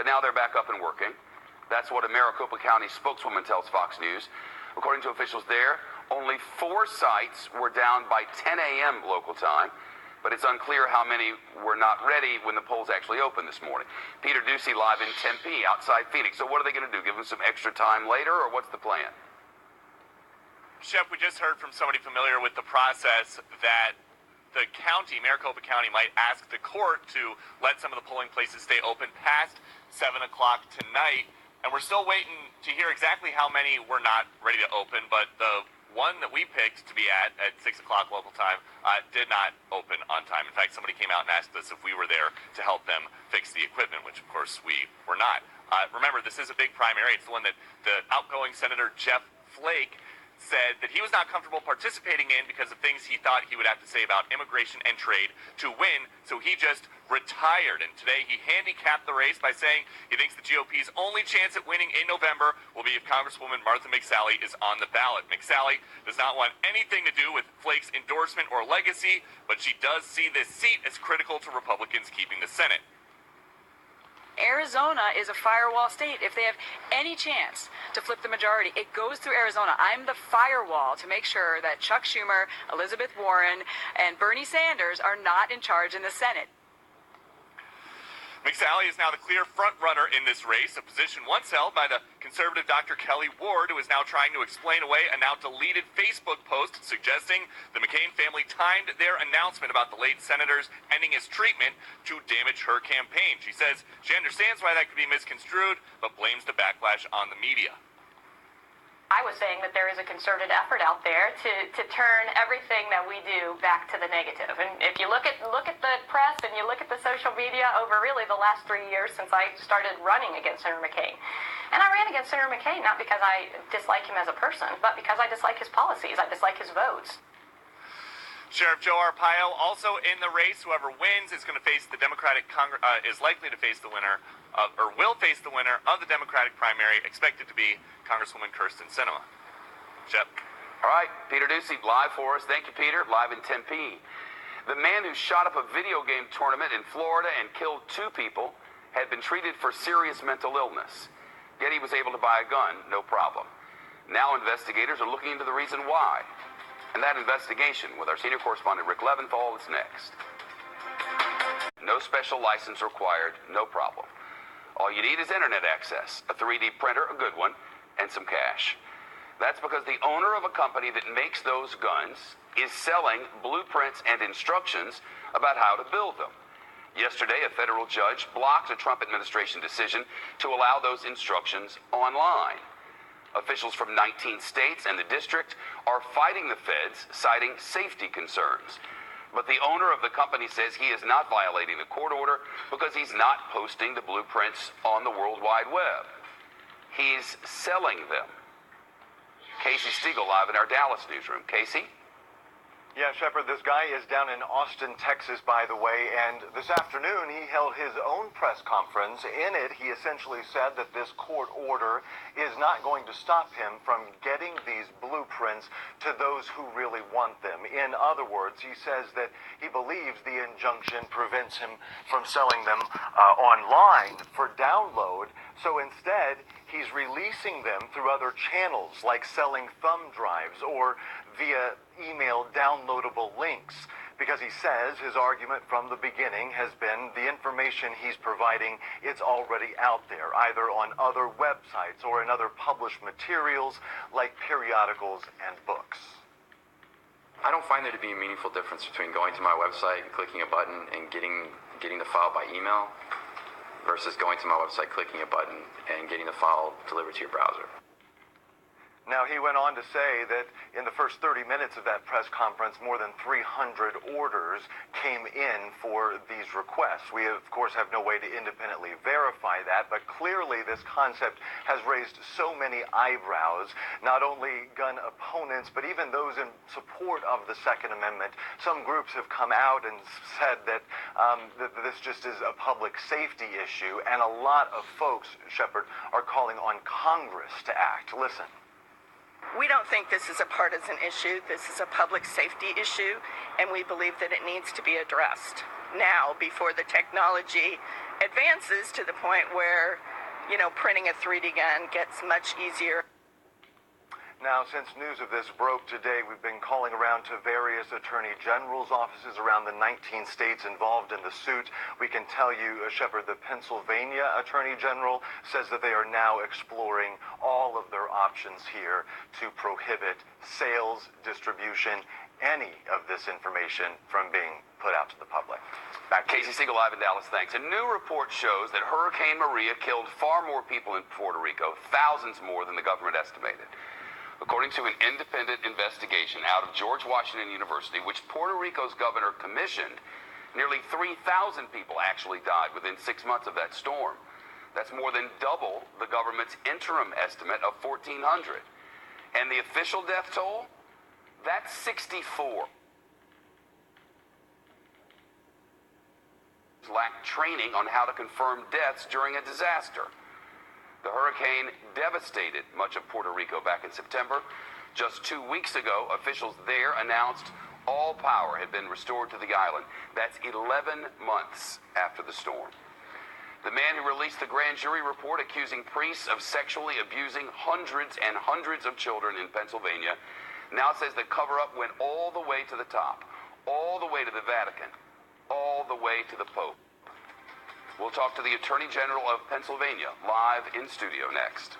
but now they're back up and working. That's what a Maricopa County spokeswoman tells Fox News. According to officials there, only 4 sites were down by 10 a.m. local time, but it's unclear how many were not ready when the polls actually opened this morning. Peter Ducey live in Tempe, outside Phoenix. So what are they going to do? Give them some extra time later, or what's the plan? Shep, we just heard from somebody familiar with the process that the county, Maricopa County, might ask the court to let some of the polling places stay open past 7 o'clock tonight. And we're still waiting to hear exactly how many were not ready to open, but the one that we picked to be at 6 o'clock local time did not open on time. In fact, somebody came out and asked us if we were there to help them fix the equipment, which of course we were not. Remember, this is a big primary. It's the one that the outgoing Senator Jeff Flake said that he was not comfortable participating in because of things he thought he would have to say about immigration and trade to win, so he just retired. And today he handicapped the race by saying he thinks the GOP's only chance at winning in November will be if Congresswoman Martha McSally is on the ballot. McSally does not want anything to do with Flake's endorsement or legacy, but she does see this seat as critical to Republicans keeping the Senate. Arizona is a firewall state. If they have any chance to flip the majority, it goes through Arizona. I'm the firewall to make sure that Chuck Schumer, Elizabeth Warren, and Bernie Sanders are not in charge in the Senate. McSally is now the clear front-runner in this race, a position once held by the conservative Dr. Kelly Ward, who is now trying to explain away a now deleted Facebook post suggesting the McCain family timed their announcement about the late senator's ending his treatment to damage her campaign. She says she understands why that could be misconstrued, but blames the backlash on the media. I was saying that there is a concerted effort out there to turn everything that we do back to the negative. And if you look at the press and you look at the social media over really the last 3 years since I started running against Senator McCain. And I ran against Senator McCain not because I dislike him as a person, but because I dislike his policies. I dislike his votes. Sheriff Joe Arpaio also in the race. Whoever wins is going to face the Democratic is likely to face the winner or will face the winner of the Democratic primary, expected to be Congresswoman Kyrsten Sinema. Shep. All right, Peter Ducey live for us. Thank you, Peter. Live in Tempe. The man who shot up a video game tournament in Florida and killed 2 people had been treated for serious mental illness. Yet he was able to buy a gun, no problem. Now investigators are looking into the reason why. And that investigation with our senior correspondent Rick Leventhal is next. No special license required, no problem. All you need is internet access, a 3D printer, a good one, and some cash. That's because the owner of a company that makes those guns is selling blueprints and instructions about how to build them. Yesterday, a federal judge blocked a Trump administration decision to allow those instructions online. Officials from 19 states and the district are fighting the feds, citing safety concerns. But the owner of the company says he is not violating the court order because he's not posting the blueprints on the World Wide Web. He's selling them. Casey Stiegel live in our Dallas newsroom. Casey? Yeah, Shepard, this guy is down in Austin, Texas, by the way, and this afternoon he held his own press conference. In it, he essentially said that this court order is not going to stop him from getting these blueprints to those who really want them. In other words, he says that he believes the injunction prevents him from selling them online for download, so instead he's releasing them through other channels like selling thumb drives or via email downloadable links, because he says his argument from the beginning has been the information he's providing, it's already out there, either on other websites or in other published materials like periodicals and books. I don't find there to be a meaningful difference between going to my website and clicking a button and getting the file by email versus going to my website, clicking a button, and getting the file delivered to your browser. Now, he went on to say that in the first 30 minutes of that press conference, more than 300 orders came in for these requests. We, of course, have no way to independently verify that, but clearly this concept has raised so many eyebrows, not only gun opponents, but even those in support of the Second Amendment. Some groups have come out and said that, that this just is a public safety issue, and a lot of folks, Shepard, are calling on Congress to act. Listen. We don't think this is a partisan issue. This is a public safety issue, and we believe that it needs to be addressed. now before the technology advances to the point where, printing a 3D gun gets much easier. Now, since news of this broke today, we've been calling around to various attorney general's offices around the 19 states involved in the suit. We can tell you, Shepard, the Pennsylvania attorney general says that they are now exploring all of their options here to prohibit sales, distribution, any of this information from being put out to the public. Back, Casey Siegel live in Dallas, thanks. A new report shows that Hurricane Maria killed far more people in Puerto Rico, thousands more than the government estimated. According to an independent investigation out of George Washington University, which Puerto Rico's governor commissioned, nearly 3,000 people actually died within 6 months of that storm. That's more than double the government's interim estimate of 1,400. And the official death toll? That's 64. Lack training on how to confirm deaths during a disaster. The hurricane devastated much of Puerto Rico back in September. Just 2 weeks ago, officials there announced all power had been restored to the island. That's 11 months after the storm. The man who released the grand jury report accusing priests of sexually abusing hundreds and hundreds of children in Pennsylvania now says the cover-up went all the way to the top, all the way to the Vatican, all the way to the Pope. We'll talk to the Attorney General of Pennsylvania live in studio next.